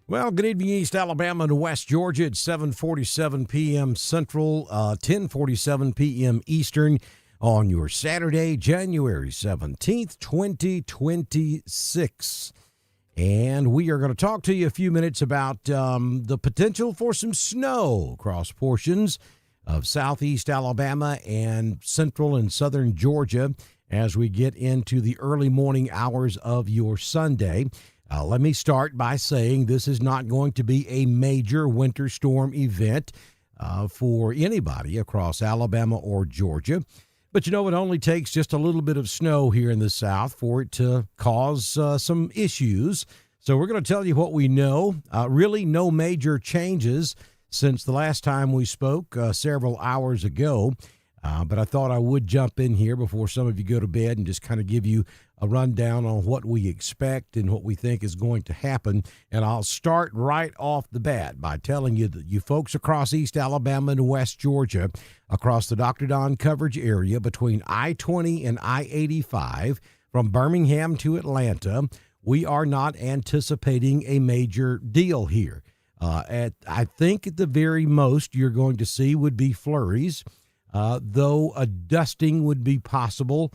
Well, good evening, East Alabama and West Georgia. It's 7:47 p.m. Central, 10:47 p.m. Eastern on your Saturday, January 17th, 2026. And we are going to talk to you a few minutes about the potential for some snow across portions of southeast Alabama and central and southern Georgia as we get into the early morning hours of your Sunday. Let me start by saying this is not going to be a major winter storm event for anybody across Alabama or Georgia. But, it only takes just a little bit of snow here in the South for it to cause some issues. So we're going to tell you what we know. Really no major changes since the last time we spoke several hours ago. But I thought I would jump in here before some of you go to bed and just kind of give you a rundown on what we expect and what we think is going to happen. And I'll start right off the bat by telling you that you folks across East Alabama and West Georgia, across the Dr. Don coverage area between I-20 and I-85, from Birmingham to Atlanta, we are not anticipating a major deal here. I think at the very most you're going to see would be flurries, though a dusting would be possible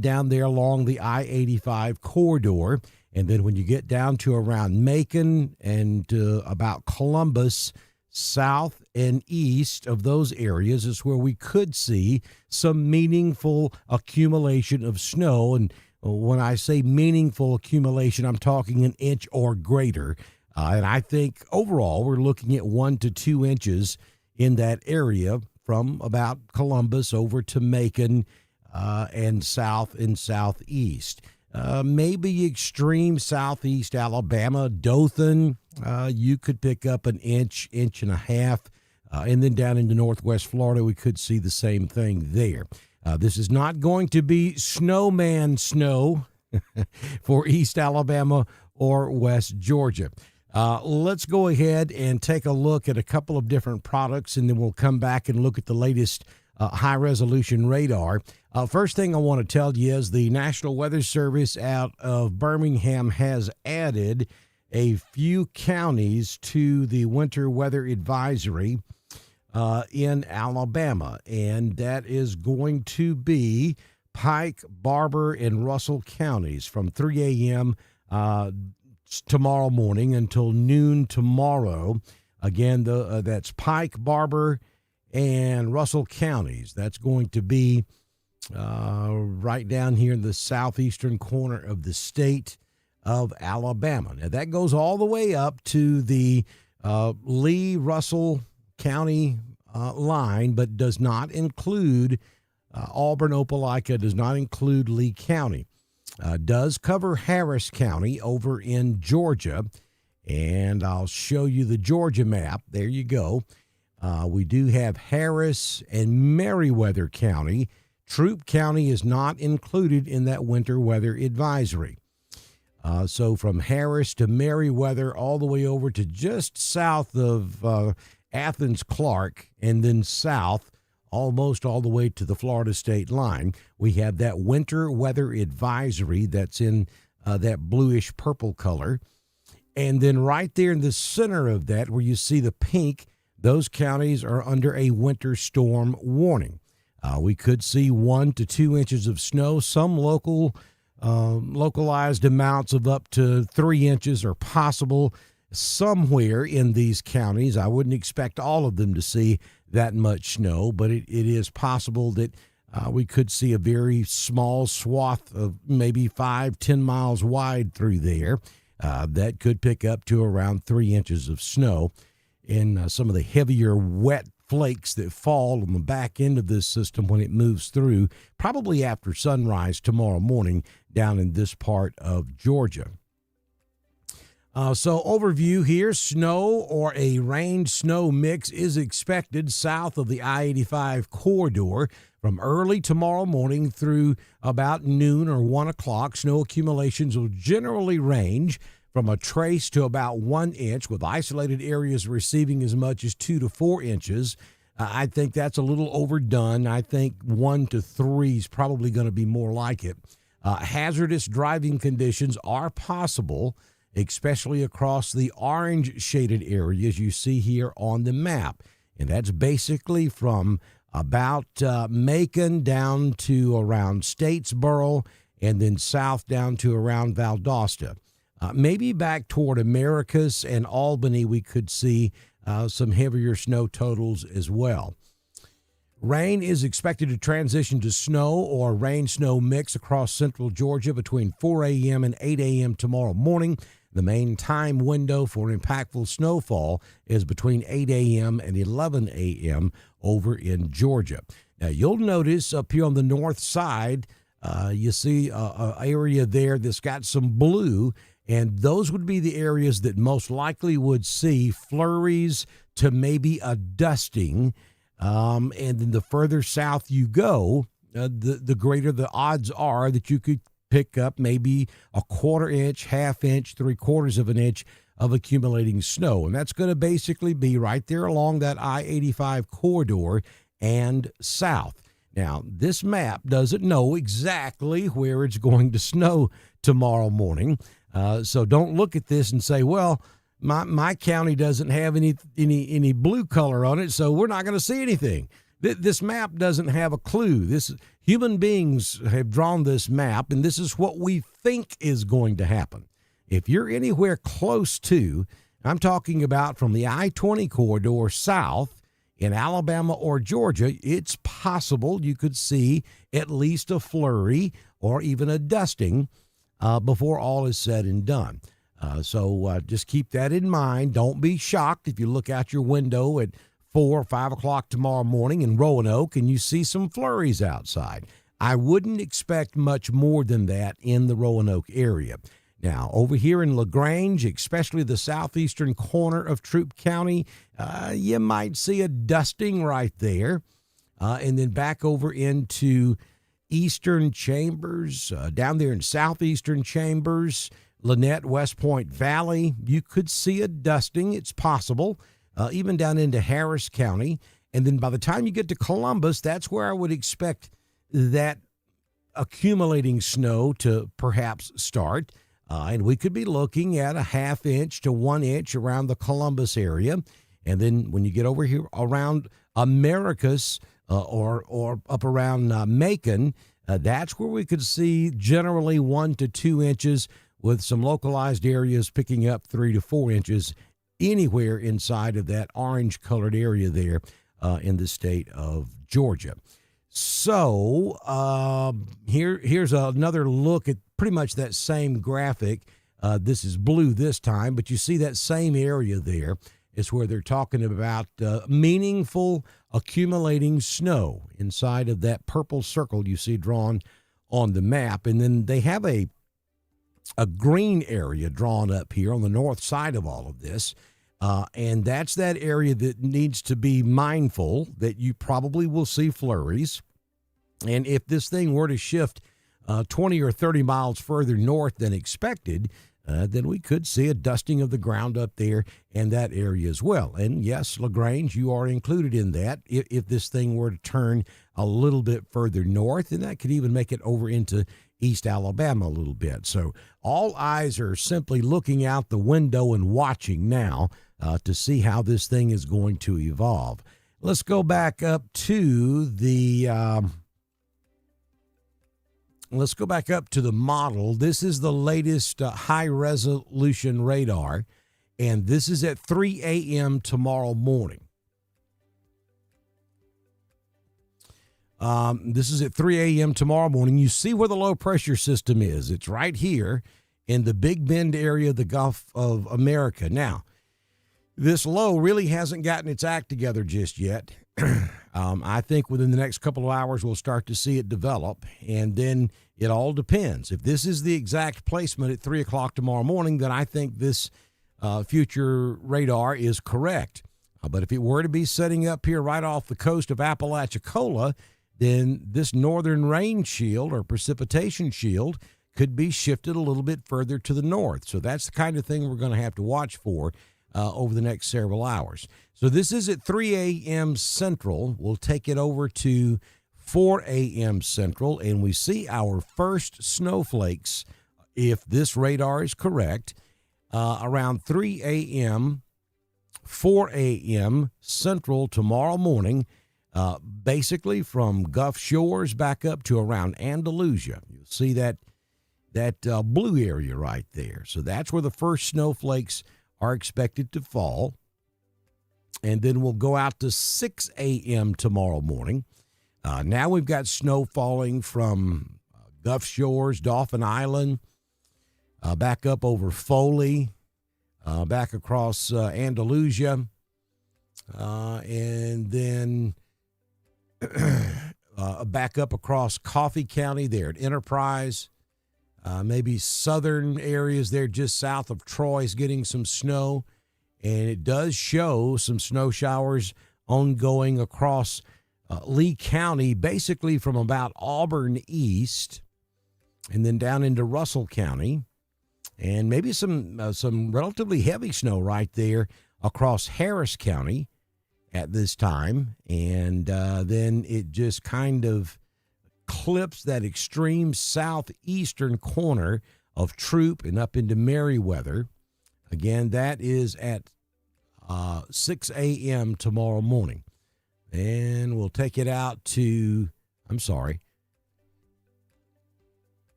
down there along the I-85 corridor. And then when you get down to around Macon and about Columbus, south and east of those areas is where we could see some meaningful accumulation of snow. And when I say meaningful accumulation, I'm talking an inch or greater. And I think overall we're looking at 1 to 2 inches in that area from about Columbus over to Macon and south and southeast. Maybe extreme southeast Alabama, Dothan, you could pick up an inch, inch and a half. And then down into northwest Florida, we could see the same thing there. This is not going to be snowman snow for East Alabama or West Georgia. Let's go ahead and take a look at a couple of different products, and then we'll come back and look at the latest high-resolution radar. First thing I want to tell you is the National Weather Service out of Birmingham has added a few counties to the winter weather advisory in Alabama, and that is going to be Pike, Barber, and Russell counties from 3 a.m. Tomorrow morning until noon tomorrow. Again, that's Pike, Barber, and Russell counties. That's going to be right down here in the southeastern corner of the state of Alabama. Now, that goes all the way up to the Lee-Russell County line, but does not include Auburn, Opelika, does not include Lee County. Does cover Harris County over in Georgia, and I'll show you the Georgia map. There you go. We do have Harris and Meriwether County. Troup County is not included in that winter weather advisory. So from Harris to Meriwether all the way over to just south of Athens, Clark, and then south almost all the way to the Florida state line, we have that winter weather advisory that's in that bluish purple color. And then right there in the center of that, where you see the pink, those counties are under a winter storm warning. We could see 1 to 2 inches of snow. Some localized amounts of up to 3 inches are possible somewhere in these counties. I wouldn't expect all of them to see that much snow, but it is possible that we could see a very small swath of maybe 5-10 miles wide through there that could pick up to around 3 inches of snow. In some of the heavier wet flakes that fall on the back end of this system when it moves through, probably after sunrise tomorrow morning down in this part of Georgia. So overview here, snow or a rain-snow mix is expected south of the I-85 corridor from early tomorrow morning through about noon or 1 o'clock. Snow accumulations will generally range from a trace to about 1 inch, with isolated areas receiving as much as 2 to 4 inches. I think that's a little overdone. I think 1 to 3 is probably going to be more like it. Hazardous driving conditions are possible, especially across the orange shaded areas you see here on the map. And that's basically from about Macon down to around Statesboro, and then south down to around Valdosta. Maybe back toward Americus and Albany, we could see some heavier snow totals as well. Rain is expected to transition to snow or rain-snow mix across central Georgia between 4 a.m. and 8 a.m. tomorrow morning. The main time window for impactful snowfall is between 8 a.m. and 11 a.m. over in Georgia. Now, you'll notice up here on the north side, you see an area there that's got some blue, and those would be the areas that most likely would see flurries to maybe a dusting. And then the further south you go, the greater the odds are that you could pick up maybe a quarter inch, half inch, 3/4 of an inch of accumulating snow. And that's going to basically be right there along that I-85 corridor and south. Now, this map doesn't know exactly where it's going to snow tomorrow morning. So don't look at this and say, well, my county doesn't have any blue color on it, so we're not going to see anything. This map doesn't have a clue. Human beings have drawn this map, and this is what we think is going to happen. If you're anywhere close to, I'm talking about from the I-20 corridor south in Alabama or Georgia, it's possible you could see at least a flurry or even a dusting before all is said and done. So just keep that in mind. Don't be shocked if you look out your window at 4 or 5 o'clock tomorrow morning in Roanoke and you see some flurries outside. I wouldn't expect much more than that in the Roanoke area. Now, over here in LaGrange, especially the southeastern corner of Troup County, you might see a dusting right there. And then back over into Eastern Chambers, down there in southeastern Chambers, Lynette, West Point Valley, you could see a dusting. It's possible. Even down into Harris County. And then by the time you get to Columbus, that's where I would expect that accumulating snow to perhaps start. And we could be looking at a half inch to 1 inch around the Columbus area. And then when you get over here around Americus or up around Macon, that's where we could see generally 1 to 2 inches, with some localized areas picking up 3 to 4 inches anywhere inside of that orange-colored area there in the state of Georgia. So here's another look at pretty much that same graphic. This is blue this time, but you see that same area there. It's where they're talking about meaningful accumulating snow inside of that purple circle you see drawn on the map. And then they have a green area drawn up here on the north side of all of this. And that's that area that needs to be mindful that you probably will see flurries. And if this thing were to shift 20 or 30 miles further north than expected, then we could see a dusting of the ground up there and that area as well. And yes, LaGrange, you are included in that if this thing were to turn a little bit further north, and that could even make it over into East Alabama a little bit. So all eyes are simply looking out the window and watching now to see how this thing is going to evolve. Let's go back up to the model. This is the latest high-resolution radar, and this is at 3 a.m. tomorrow morning. This is at 3 a.m. tomorrow morning. You see where the low-pressure system is. It's right here in the Big Bend area of the Gulf of America. Now, this low really hasn't gotten its act together just yet. I think within the next couple of hours, we'll start to see it develop, and then it all depends. If this is the exact placement at 3 o'clock tomorrow morning, then I think this future radar is correct. But if it were to be setting up here right off the coast of Apalachicola, then this northern rain shield or precipitation shield could be shifted a little bit further to the north. So that's the kind of thing we're going to have to watch for over the next several hours. So this is at 3 a.m. Central. We'll take it over to 4 a.m. Central, and we see our first snowflakes, if this radar is correct, around 3 a.m., 4 a.m. Central tomorrow morning, basically from Gulf Shores back up to around Andalusia. You'll see that blue area right there. So that's where the first snowflakes are expected to fall. And then we'll go out to 6 a.m. tomorrow morning. Now we've got snow falling from Gulf Shores, Dauphin Island, back up over Foley, back across Andalusia, and then back up across Coffee County there at Enterprise. Maybe southern areas there just south of Troy is getting some snow. And it does show some snow showers ongoing across Lee County, basically from about Auburn east and then down into Russell County. And maybe some relatively heavy snow right there across Harris County at this time. And then it just kind of clips that extreme southeastern corner of Troop and up into Meriwether. Again, that is at 6 a.m. tomorrow morning. And we'll take it out to,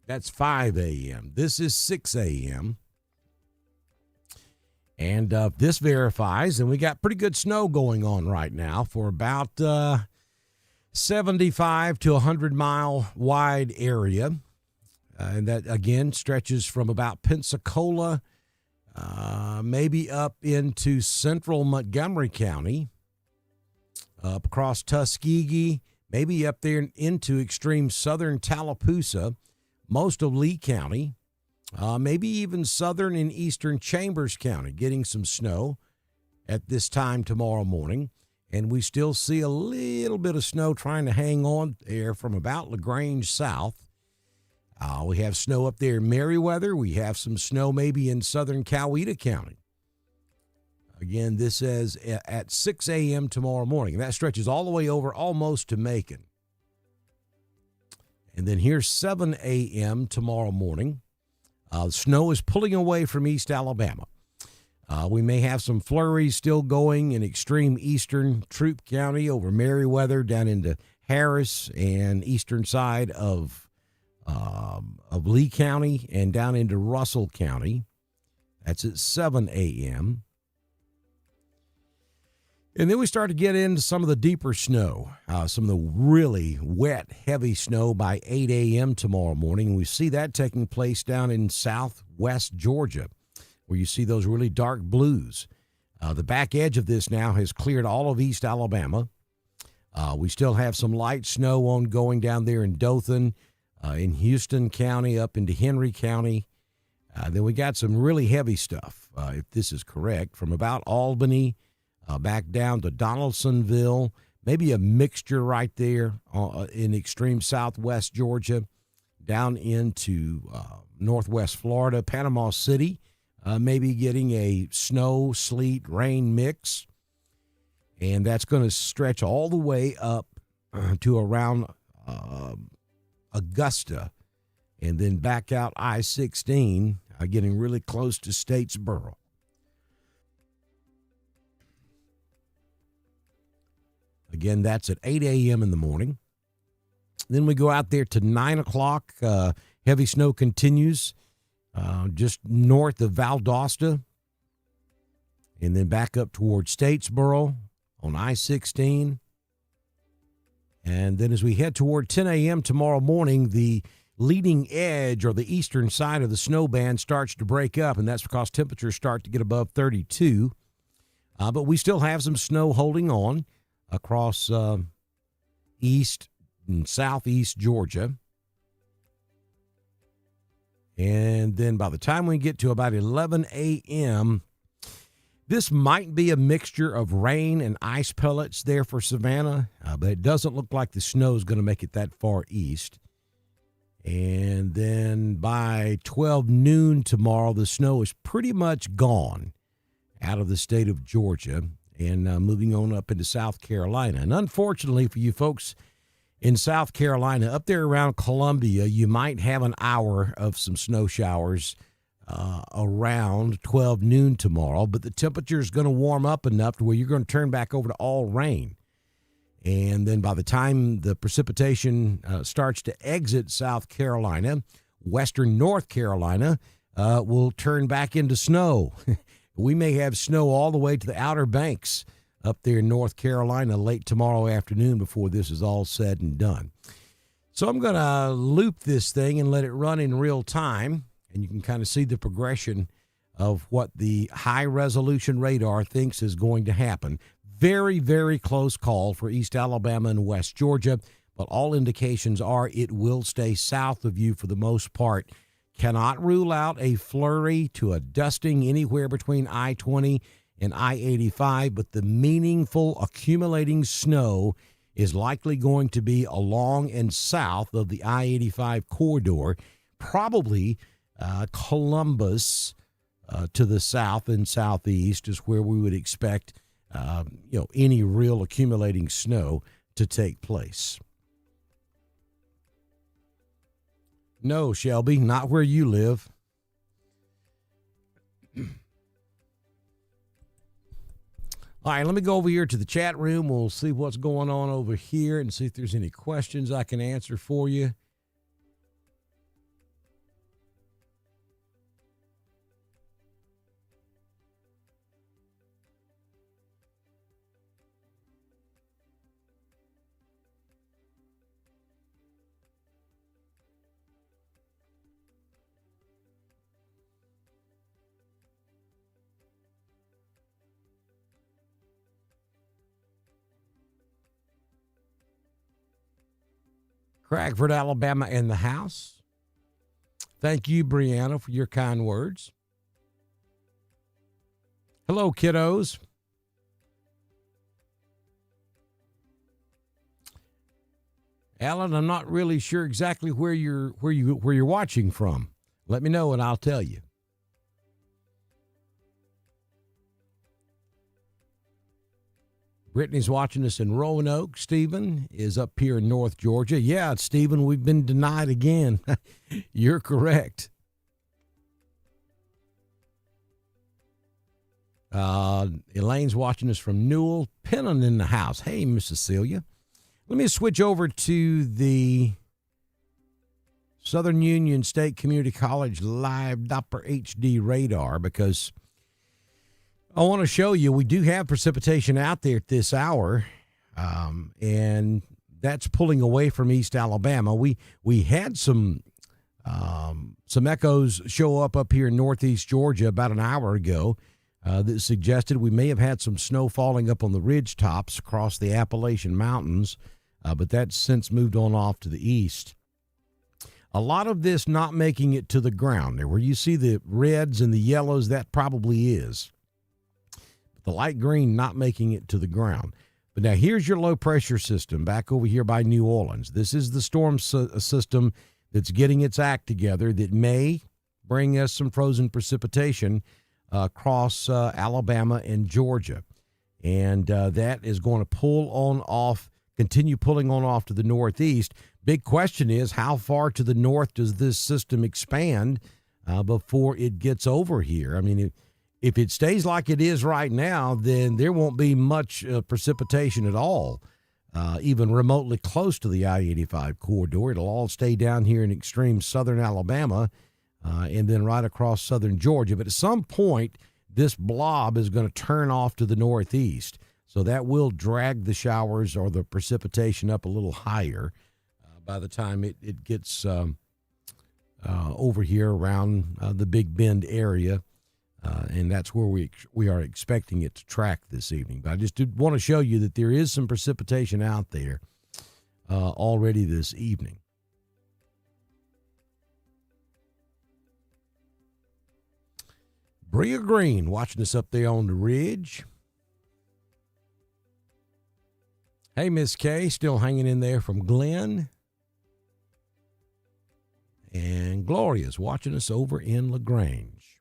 that's 5 a.m. This is 6 a.m. And this verifies, and we got pretty good snow going on right now for about 75 to 100 mile wide area. And that, again, stretches from about Pensacola, maybe up into central Montgomery County, up across Tuskegee, maybe up there into extreme southern Tallapoosa, most of Lee County, maybe even southern and eastern Chambers County getting some snow at this time tomorrow morning. And we still see a little bit of snow trying to hang on there from about LaGrange south. We have snow up there in Meriwether. We have some snow maybe in southern Coweta County. Again, this says at 6 a.m. tomorrow morning. And that stretches all the way over almost to Macon. And then here's 7 a.m. tomorrow morning. Snow is pulling away from East Alabama. We may have some flurries still going in extreme eastern Troop County over Meriwether down into Harris and eastern side of Lee County and down into Russell County. That's at 7 a.m. And then we start to get into some of the deeper snow, some of the really wet, heavy snow by 8 a.m. tomorrow morning. And we see that taking place down in southwest Georgia, where you see those really dark blues. The back edge of this now has cleared all of East Alabama. We still have some light snow ongoing down there in Dothan, in Houston County, up into Henry County. Then we got some really heavy stuff, if this is correct, from about Albany back down to Donaldsonville, maybe a mixture right there in extreme southwest Georgia, down into northwest Florida, Panama City, maybe getting a snow, sleet, rain mix. And that's going to stretch all the way up to around Augusta, and then back out I-16, getting really close to Statesboro. Again, that's at 8 a.m. in the morning. Then we go out there to 9 o'clock. Heavy snow continues just north of Valdosta, and then back up towards Statesboro on I-16. And then as we head toward 10 a.m. tomorrow morning, the leading edge or the eastern side of the snow band starts to break up, and that's because temperatures start to get above 32. But we still have some snow holding on across east and southeast Georgia. And then by the time we get to about 11 a.m., this might be a mixture of rain and ice pellets there for Savannah, but it doesn't look like the snow is going to make it that far east. And then by 12 noon tomorrow, the snow is pretty much gone out of the state of Georgia and moving on up into South Carolina. And unfortunately for you folks In South Carolina, up there around Columbia, you might have an hour of some snow showers around 12 noon tomorrow, but the temperature is going to warm up enough to where you're going to turn back over to all rain. And then by the time the precipitation starts to exit South Carolina, western North Carolina will turn back into snow. We may have snow all the way to the Outer Banks up there in North Carolina late tomorrow afternoon before this is all said and done. So I'm going to loop this thing and let it run in real time, and you can kind of see the progression of what the high-resolution radar thinks is going to happen. Very, very close call for East Alabama and West Georgia, but all indications are it will stay south of you for the most part. Cannot rule out a flurry to a dusting anywhere between I-20 and I-85, but the meaningful accumulating snow is likely going to be along and south of the I-85 corridor, probably Columbus to the south and southeast is where we would expect any real accumulating snow to take place. No, Shelby, not where you live. All right, let me go over here to the chat room. We'll see what's going on over here and see if there's any questions I can answer for you. Cragford, Alabama in the house. Thank you, Brianna, for your kind words. Hello, kiddos. Alan, I'm not really sure exactly where you're watching from. Let me know and I'll tell you. Brittany's watching us in Roanoke. Stephen is up here in North Georgia. Yeah, Stephen, we've been denied again. You're correct. Elaine's watching us from Newell. Pennon in the house. Hey, Miss Cecilia. Let me switch over to the Southern Union State Community College live Doppler HD radar because I want to show you we do have precipitation out there at this hour, and that's pulling away from East Alabama. We had some echoes show up here in northeast Georgia about an hour ago that suggested we may have had some snow falling up on the ridge tops across the Appalachian Mountains, but that's since moved on off to the east. A lot of this not making it to the ground. There where you see the reds and the yellows, that probably is. The light green not making it to the ground. But now here's your low pressure system back over here by New Orleans. This is the storm system that's getting its act together that may bring us some frozen precipitation across Alabama and Georgia. And that is going to continue pulling on off to the northeast. Big question is, how far to the north does this system expand before it gets over here? I mean, if it stays like it is right now, then there won't be much precipitation at all, even remotely close to the I-85 corridor. It'll all stay down here in extreme southern Alabama and then right across southern Georgia. But at some point, this blob is going to turn off to the northeast. So that will drag the showers or the precipitation up a little higher by the time it gets over here around the Big Bend area. And that's where we are expecting it to track this evening. But I just did want to show you that there is some precipitation out there already this evening. Bria Green watching us up there on the ridge. Hey, Miss Kay, still hanging in there from Glenn. And Gloria's watching us over in LaGrange.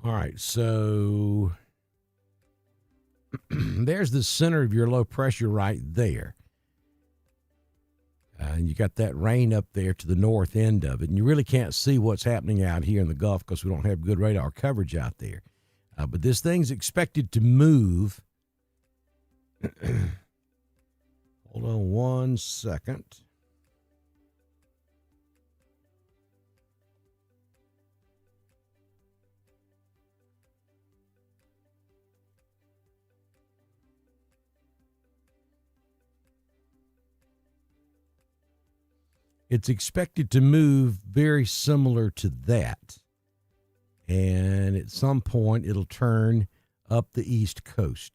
All right, so there's the center of your low pressure right there. And you got that rain up there to the north end of it. And you really can't see what's happening out here in the Gulf because we don't have good radar coverage out there. But this thing's expected to move. Hold on 1 second. It's expected to move very similar to that. And at some point, it'll turn up the East Coast.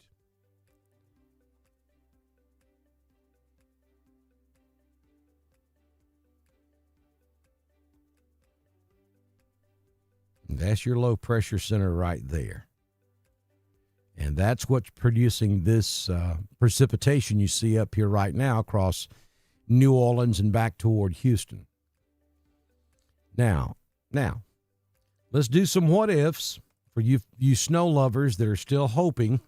And that's your low pressure center right there. And that's what's producing this precipitation you see up here right now across New Orleans and back toward Houston. Now, let's do some what ifs for you snow lovers that are still hoping.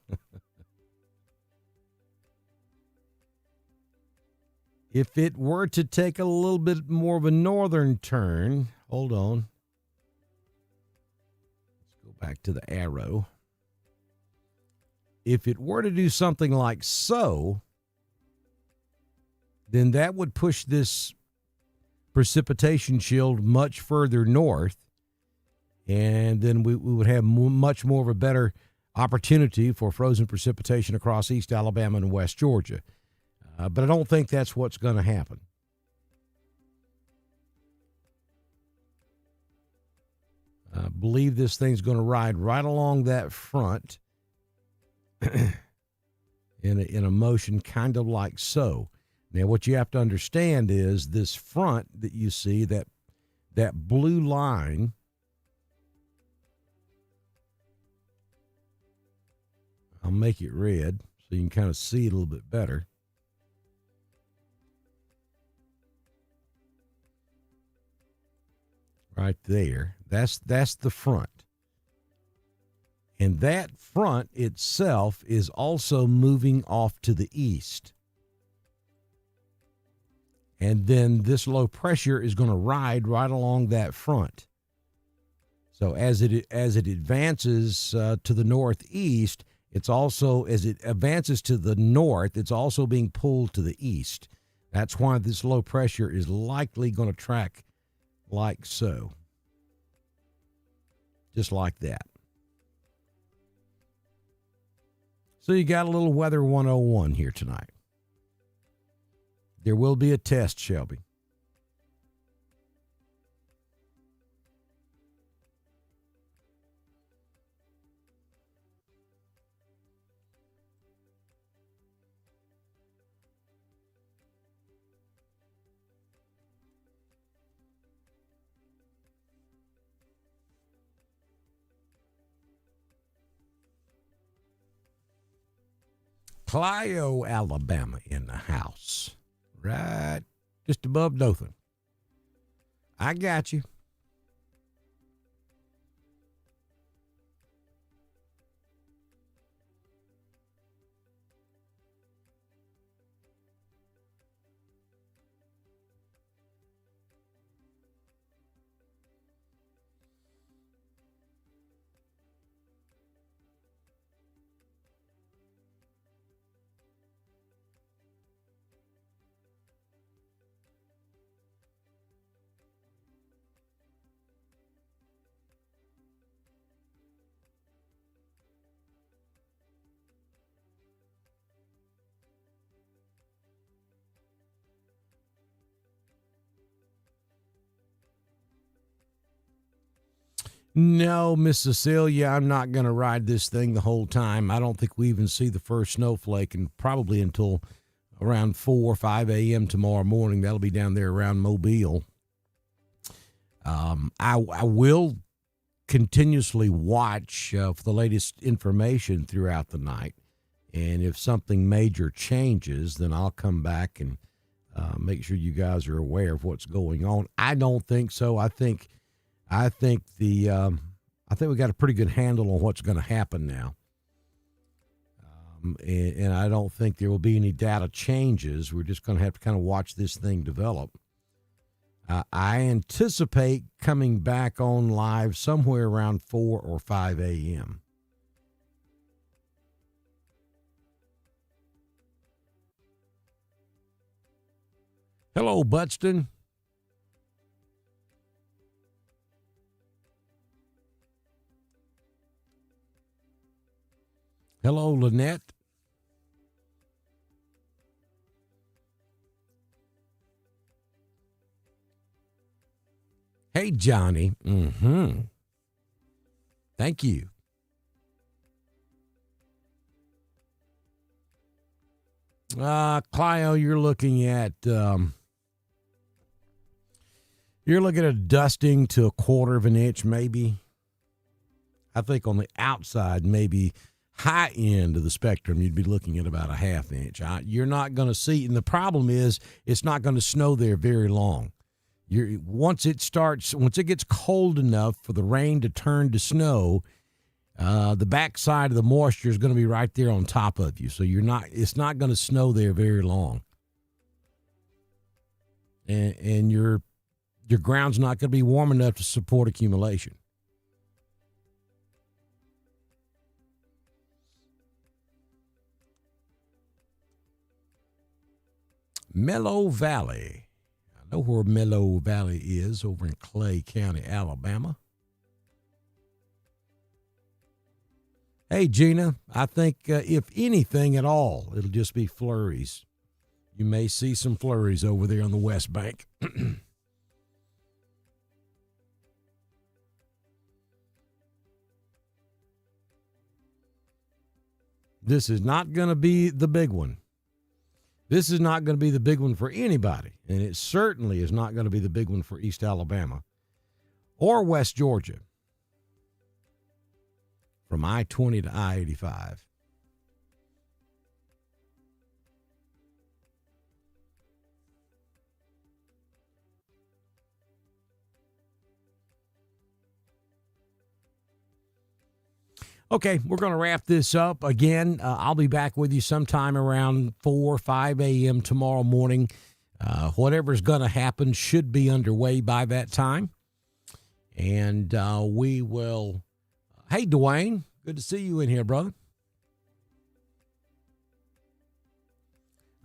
If it were to take a little bit more of a northern turn, hold on. Let's go back to the arrow. If it were to do something like so, then that would push this precipitation shield much further north, and then we would have much more of a better opportunity for frozen precipitation across East Alabama and West Georgia. But I don't think that's what's going to happen. I believe this thing's going to ride right along that front in a motion kind of like so. Now, what you have to understand is this front that you see, that blue line, I'll make it red so you can kind of see it a little bit better. Right there. That's the front. And that front itself is also moving off to the east. And then this low pressure is going to ride right along that front. So as it advances to the northeast, it's also, as it advances to the north, it's also being pulled to the east. That's why this low pressure is likely going to track like so. Just like that. So you got a little Weather 101 here tonight. There will be a test, Shelby. Clio, Alabama in the house. Right just above Dothan. I got you. No, Miss Cecilia, I'm not going to ride this thing the whole time. I don't think we even see the first snowflake, and probably until around 4 or 5 a.m. tomorrow morning. That'll be down there around Mobile. I will continuously watch for the latest information throughout the night. And if something major changes, then I'll come back and make sure you guys are aware of what's going on. I don't think so. I think I think we got a pretty good handle on what's going to happen now. And I don't think there will be any data changes. We're just going to have to kind of watch this thing develop. I anticipate coming back on live somewhere around 4 or 5 a.m. Hello, Buxton. Hello, Lynette. Hey, Johnny. Thank you. Clio, you're looking at a dusting to a quarter of an inch, maybe. I think on the outside, maybe high end of the spectrum, you'd be looking at about a half inch. You're not going to see, and the problem is it's not going to snow there very long. Once it gets cold enough for the rain to turn to snow, the backside of the moisture is going to be right there on top of you. So it's not going to snow there very long. And your ground's not going to be warm enough to support accumulation. Mellow Valley. I know where Mellow Valley is, over in Clay County, Alabama. Hey, Gina, I think if anything at all, it'll just be flurries. You may see some flurries over there on the West Bank. This is not going to be the big one. This is not going to be the big one for anybody, and it certainly is not going to be the big one for East Alabama or West Georgia from I-20 to I-85. Okay, we're going to wrap this up. Again, I'll be back with you sometime around 4 or 5 a.m. tomorrow morning. Whatever's going to happen should be underway by that time. And we will... Hey, Dwayne, good to see you in here, brother.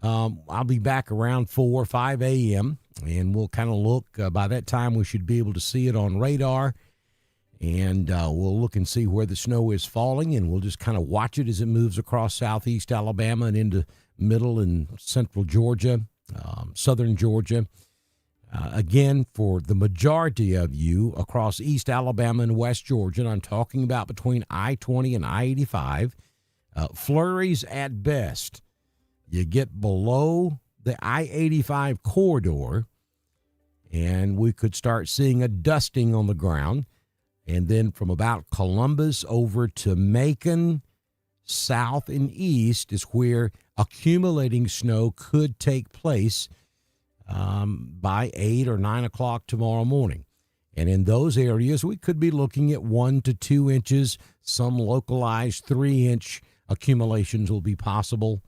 I'll be back around 4 or 5 a.m., and we'll kind of look. By that time, we should be able to see it on radar. And we'll look and see where the snow is falling, and we'll just kind of watch it as it moves across southeast Alabama and into middle and central Georgia, southern Georgia. Again, for the majority of you across East Alabama and West Georgia, and I'm talking about between I-20 and I-85, flurries at best. You get below the I-85 corridor, and we could start seeing a dusting on the ground. And then from about Columbus over to Macon, south and east is where accumulating snow could take place by 8 or 9 o'clock tomorrow morning. And in those areas, we could be looking at 1 to 2 inches. Some localized 3-inch accumulations will be possible,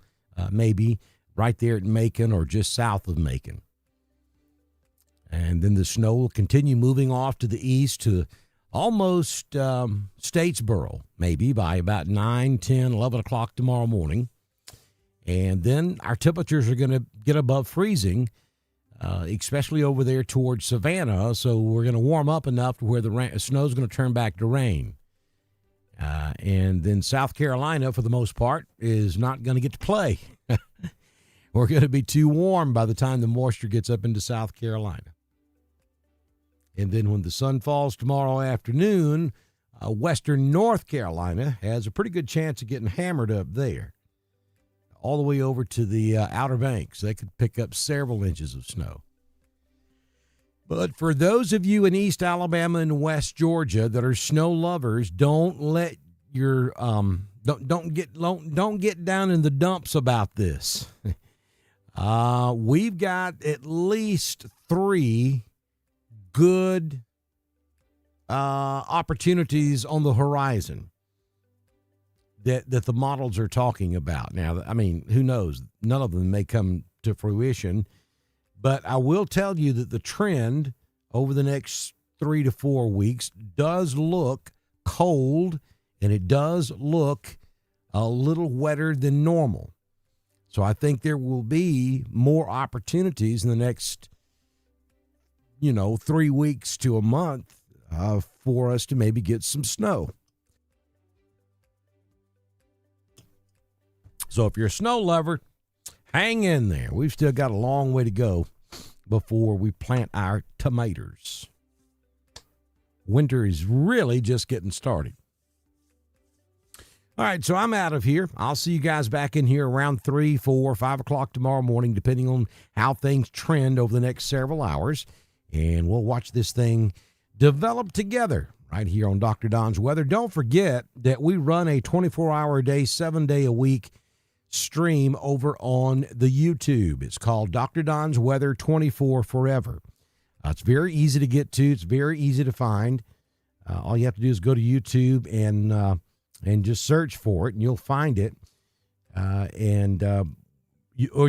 maybe right there at Macon or just south of Macon. And then the snow will continue moving off to the east to almost Statesboro, maybe by about 9, 10, 11 o'clock tomorrow morning. And then our temperatures are going to get above freezing, especially over there towards Savannah. So we're going to warm up enough to where the snow is going to turn back to rain. And then South Carolina, for the most part, is not going to get to play. We're going to be too warm by the time the moisture gets up into South Carolina. And then when the sun falls tomorrow afternoon, western North Carolina has a pretty good chance of getting hammered up there. All the way over to the Outer Banks, they could pick up several inches of snow. But for those of you in East Alabama and West Georgia that are snow lovers, don't let your don't get down in the dumps about this. We've got at least 3 good opportunities on the horizon that the models are talking about. Now, I mean, who knows? None of them may come to fruition, but I will tell you that the trend over the next 3 to 4 weeks does look cold, and it does look a little wetter than normal. So I think there will be more opportunities in the next, 3 weeks to a month for us to maybe get some snow. So if you're a snow lover, hang in there. We've still got a long way to go before we plant our tomatoes. Winter is really just getting started. All right, so I'm out of here. I'll see you guys back in here around 3, 4, 5 o'clock tomorrow morning, depending on how things trend over the next several hours. And we'll watch this thing develop together right here on Dr. Don's Weather. Don't forget that we run a 24-hour-a-day, 7-day-a-week stream over on the YouTube. It's called Dr. Don's Weather 24 Forever. It's very easy to get to. It's very easy to find. All you have to do is go to YouTube and just search for it, and you'll find it. Or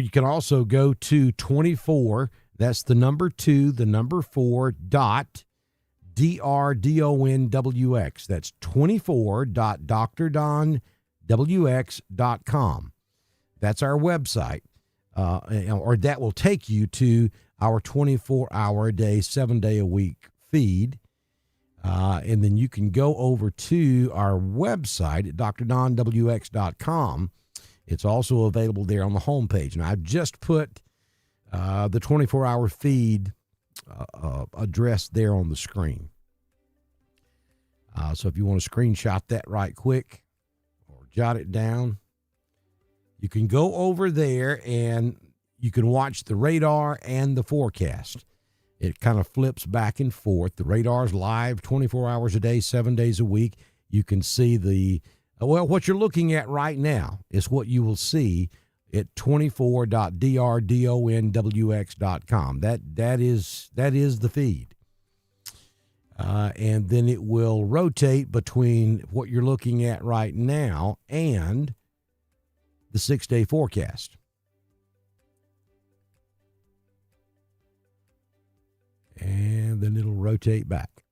you can also go to 24. That's the number 2, the number 4 dot DRDONWX. That's 24.drdonwx.com. That's our website, or that will take you to our 24-hour-a-day, 7-day-a-week feed. And then you can go over to our website at drdonwx.com. It's also available there on the homepage. And I've just put the 24-hour feed address there on the screen. So if you want to screenshot that right quick or jot it down, you can go over there and you can watch the radar and the forecast. It kind of flips back and forth. The radar's live 24 hours a day, 7 days a week. You can see what you're looking at right now is what you will see at 24.drdonwx.com. That is the feed. And then it will rotate between what you're looking at right now and the 6-day forecast. And then it'll rotate back.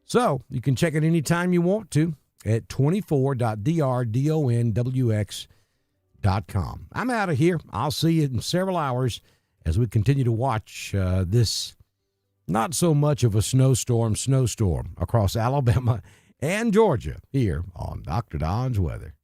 So you can check it anytime you want to at 24.drdonwx.com. I'm out of here. I'll see you in several hours as we continue to watch this not so much of a snowstorm across Alabama and Georgia here on Dr. Don's Weather.